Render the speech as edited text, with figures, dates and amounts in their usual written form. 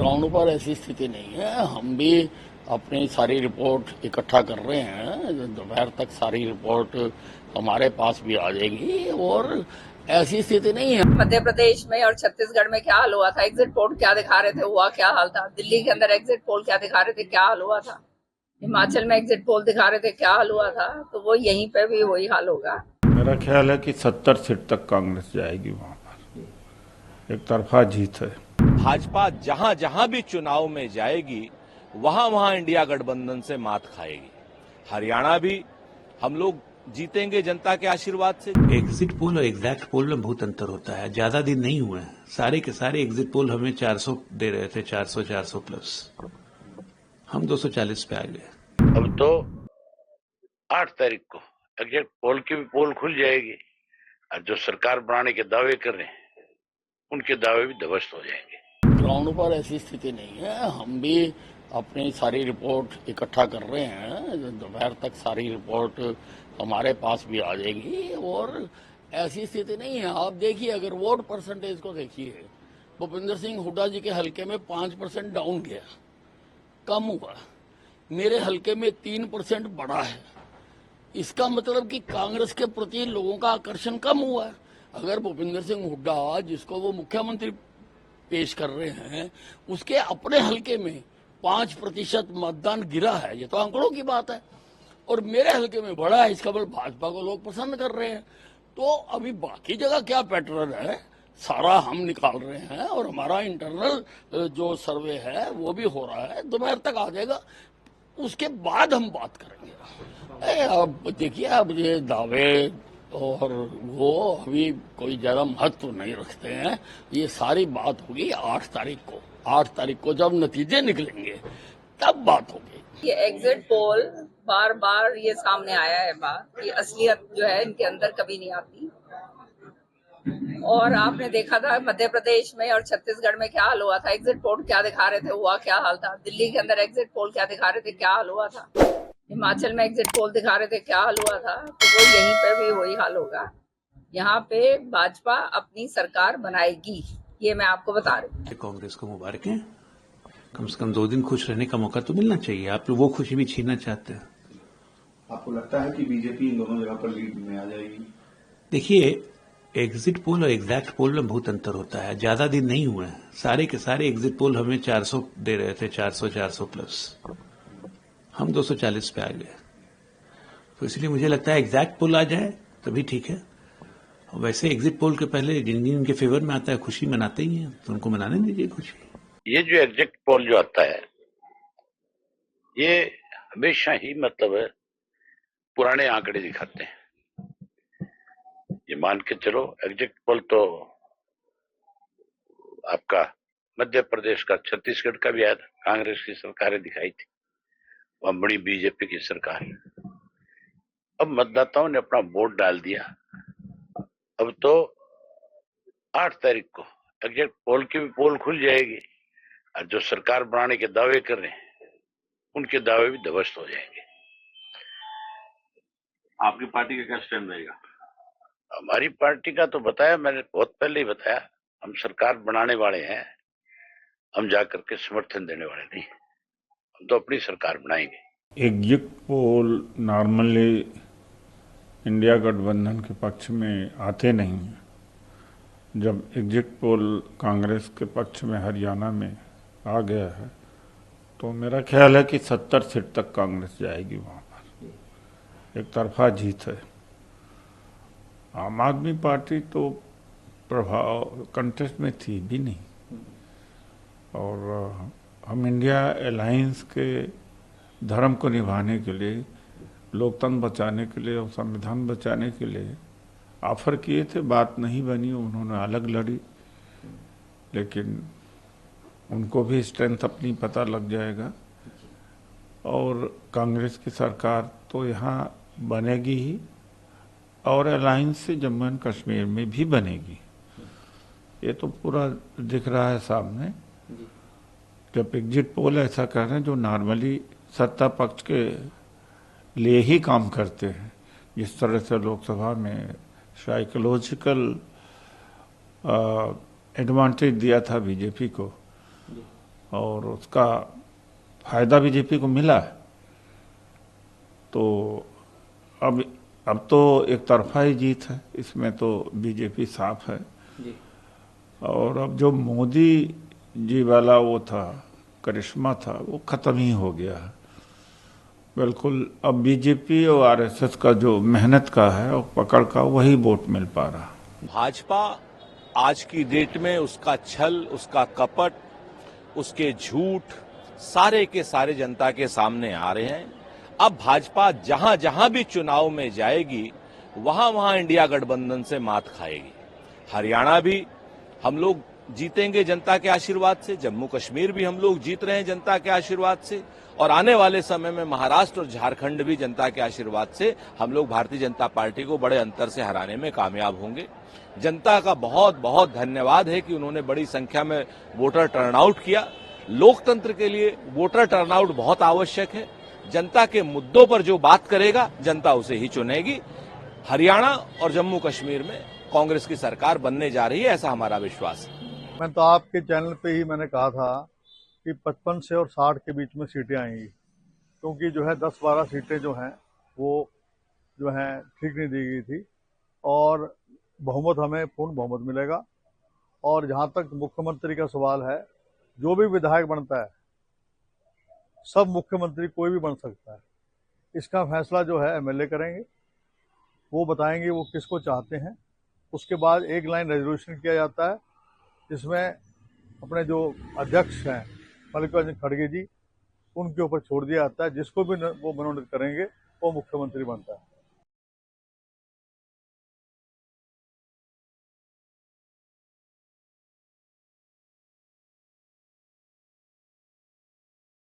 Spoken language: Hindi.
ग्राउंड पर ऐसी स्थिति नहीं है। हम भी अपनी सारी रिपोर्ट इकट्ठा कर रहे हैं। दोपहर तक सारी रिपोर्ट हमारे पास भी आ जाएगी और ऐसी स्थिति नहीं है। मध्य प्रदेश में और छत्तीसगढ़ में क्या हाल हुआ था, एग्जिट पोल क्या दिखा रहे थे, हुआ क्या हाल था। दिल्ली के अंदर एग्जिट पोल क्या दिखा रहे थे, क्या हाल हुआ था। हिमाचल में एग्जिट पोल दिखा रहे थे, क्या हाल हुआ था। तो वो यहीं पे भी वही हाल होगा। मेरा ख्याल है कि 70 सीट तक कांग्रेस जाएगी। वहां पर एक तरफा जीत है। भाजपा जहां जहां भी चुनाव में जाएगी वहां वहां इंडिया गठबंधन से मात खाएगी। हरियाणा भी हम लोग जीतेंगे जनता के आशीर्वाद से। एग्जिट पोल और एग्जैक्ट पोल में बहुत अंतर होता है। ज्यादा दिन नहीं हुए हैं, सारे के सारे एग्जिट पोल हमें 400 दे रहे थे, 400 प्लस। हम 240 पे आ गए। अब तो 8 तारीख को एग्जिट पोल की भी पोल खुल जाएगी और जो सरकार बनाने के दावे कर रहे हैं उनके दावे भी ध्वस्त हो जाएंगे। ग्राउंड पर ऐसी स्थिति नहीं है। हम भी अपनी सारी रिपोर्ट इकट्ठा कर रहे हैं। दोपहर तक सारी रिपोर्ट हमारे पास भी आ जाएगी और ऐसी स्थिति नहीं है। आप देखिए, अगर वोट परसेंटेज को देखिए, भूपेंद्र सिंह हुड्डा जी के हल्के में 5% डाउन गया, कम हुआ। मेरे हल्के में 3% बढ़ा है। इसका मतलब कि कांग्रेस के प्रति लोगों का आकर्षण कम हुआ है। अगर भूपेंद्र सिंह हुड्डा, जिसको वो मुख्यमंत्री पेश कर रहे हैं, उसके अपने हल्के में 5% मतदान गिरा है, ये तो आंकड़ों की बात है, और मेरे हल्के में बढ़ा है, इसका मतलब भाजपा को लोग पसंद कर रहे हैं। तो अभी बाकी जगह क्या पैटर्न है सारा हम निकाल रहे हैं और हमारा इंटरनल जो सर्वे है वो भी हो रहा है। दोपहर तक आ जाएगा, उसके बाद हम बात करेंगे। अब देखिए, अब ये दावे और वो अभी कोई ज्यादा महत्व नहीं रखते हैं। ये सारी बात होगी 8 तारीख को। 8 तारीख को जब नतीजे निकलेंगे तब बात होगी। ये एग्जिट पोल बार बार ये सामने आया है बात कि असलियत जो है इनके अंदर कभी नहीं आती। और आपने देखा था मध्य प्रदेश में और छत्तीसगढ़ में क्या हाल हुआ था, एग्जिट पोल क्या दिखा रहे थे, हुआ क्या हाल था। दिल्ली के अंदर एग्जिट पोल क्या दिखा रहे थे, क्या हाल हुआ था। हिमाचल में एग्जिट पोल दिखा रहे थे, क्या हाल हुआ था। तो वो यहीं पे भी वही हाल होगा। यहाँ पे भाजपा अपनी सरकार बनाएगी, ये मैं आपको बता रही हूँ। कांग्रेस को मुबारक है। कम से कम 2 दिन खुश रहने का मौका तो मिलना चाहिए। आप लोग वो खुशी भी छीनना चाहते हैं। आपको लगता है कि बीजेपी इन दोनों जगह पर लीड में आ जाएगी? देखिए, एग्जिट पोल और एग्जैक्ट पोल में बहुत अंतर होता है। ज्यादा दिन नहीं हुए हैं, सारे के सारे एग्जिट पोल हमें 400 दे रहे थे, 400 प्लस। हम 240 पे आ गए। तो इसलिए मुझे लगता है एग्जैक्ट पोल आ जाए तभी ठीक है। और वैसे एग्जिट पोल के पहले जिन जिन के फेवर में आता है खुशी मनाते ही हैं, तो उनको मनाने दीजिए खुशी। ये जो एग्जिट पोल जो आता है ये हमेशा ही मतलब है पुराने आंकड़े दिखाते हैं। ये मान के चलो, एग्जिट पोल तो आपका मध्य प्रदेश का, छत्तीसगढ़ का भी आया था, कांग्रेस की सरकारें दिखाई थी, वहां बड़ी बीजेपी की सरकार। अब मतदाताओं ने अपना वोट डाल दिया। अब तो 8 तारीख को एग्जिट पोल की भी पोल खुल जाएगी और जो सरकार बनाने के दावे कर रहे हैं उनके दावे भी ध्वस्त हो जाएंगे। आपकी पार्टी का क्या स्टैंड रहेगा? हमारी पार्टी का तो बताया मैंने, बहुत पहले ही बताया, हम सरकार बनाने वाले हैं। हम जाकर के समर्थन देने वाले नहीं, हम तो अपनी सरकार बनाएंगे। एग्जिट पोल नॉर्मली इंडिया गठबंधन के पक्ष में आते नहीं हैं। जब एग्जिट पोल कांग्रेस के पक्ष में हरियाणा में आ गया है तो मेरा ख्याल है कि 70 सीट तक कांग्रेस जाएगी। वहां पर एक तरफा जीत है। आम आदमी पार्टी तो प्रभाव कंटेस्ट में थी भी नहीं, और हम इंडिया अलायंस के धर्म को निभाने के लिए, लोकतंत्र बचाने के लिए और संविधान बचाने के लिए ऑफर किए थे। बात नहीं बनी, उन्होंने अलग लड़ी, लेकिन उनको भी स्ट्रेंथ अपनी पता लग जाएगा। और कांग्रेस की सरकार तो यहाँ बनेगी ही, और अलायंस से जम्मू एंड कश्मीर में भी बनेगी। ये तो पूरा दिख रहा है सामने। जब एग्जिट पोल ऐसा कर रहे हैं जो नॉर्मली सत्ता पक्ष के लिए ही काम करते हैं, जिस तरह से लोकसभा में साइकोलॉजिकल एडवांटेज दिया था बीजेपी को, और उसका फायदा बीजेपी को मिला है। तो अब तो एक तरफा ही जीत है, इसमें तो बीजेपी साफ है जी। और अब जो मोदी जी वाला वो था, करिश्मा था, वो खत्म ही हो गया है बिल्कुल। अब बीजेपी और आरएसएस का जो मेहनत का है और पकड़ का, वही वोट मिल पा रहा। भाजपा आज की डेट में उसका छल, उसका कपट, उसके झूठ सारे के सारे जनता के सामने आ रहे हैं। अब भाजपा जहां जहां भी चुनाव में जाएगी वहां वहां इंडिया गठबंधन से मात खाएगी। हरियाणा भी हम लोग जीतेंगे जनता के आशीर्वाद से, जम्मू कश्मीर भी हम लोग जीत रहे हैं जनता के आशीर्वाद से, और आने वाले समय में महाराष्ट्र और झारखंड भी जनता के आशीर्वाद से हम लोग भारतीय जनता पार्टी को बड़े अंतर से हराने में कामयाब होंगे। जनता का बहुत बहुत धन्यवाद है कि उन्होंने बड़ी संख्या में वोटर टर्नआउट किया। लोकतंत्र के लिए वोटर टर्नआउट बहुत आवश्यक है। जनता के मुद्दों पर जो बात करेगा जनता उसे ही चुनेगी। हरियाणा और जम्मू कश्मीर में कांग्रेस की सरकार बनने जा रही है, ऐसा हमारा विश्वास है। मैं तो आपके चैनल पे ही मैंने कहा था कि 55 से और 60 के बीच में सीटें आएंगी, क्योंकि जो है 10-12 सीटें जो हैं वो जो हैं ठीक नहीं दी गई थी और बहुमत, हमें पूर्ण बहुमत मिलेगा। और जहां तक मुख्यमंत्री का सवाल है, जो भी विधायक बनता है सब मुख्यमंत्री कोई भी बन सकता है। इसका फैसला जो है एमएलए करेंगे, वो बताएंगे वो किसको चाहते हैं। उसके बाद एक लाइन रेजोल्यूशन किया जाता है जिसमें अपने जो अध्यक्ष हैं मल्लिकार्जुन खड़गे जी, उनके ऊपर छोड़ दिया जाता है। जिसको भी वो मनोनीत करेंगे वो मुख्यमंत्री बनता है।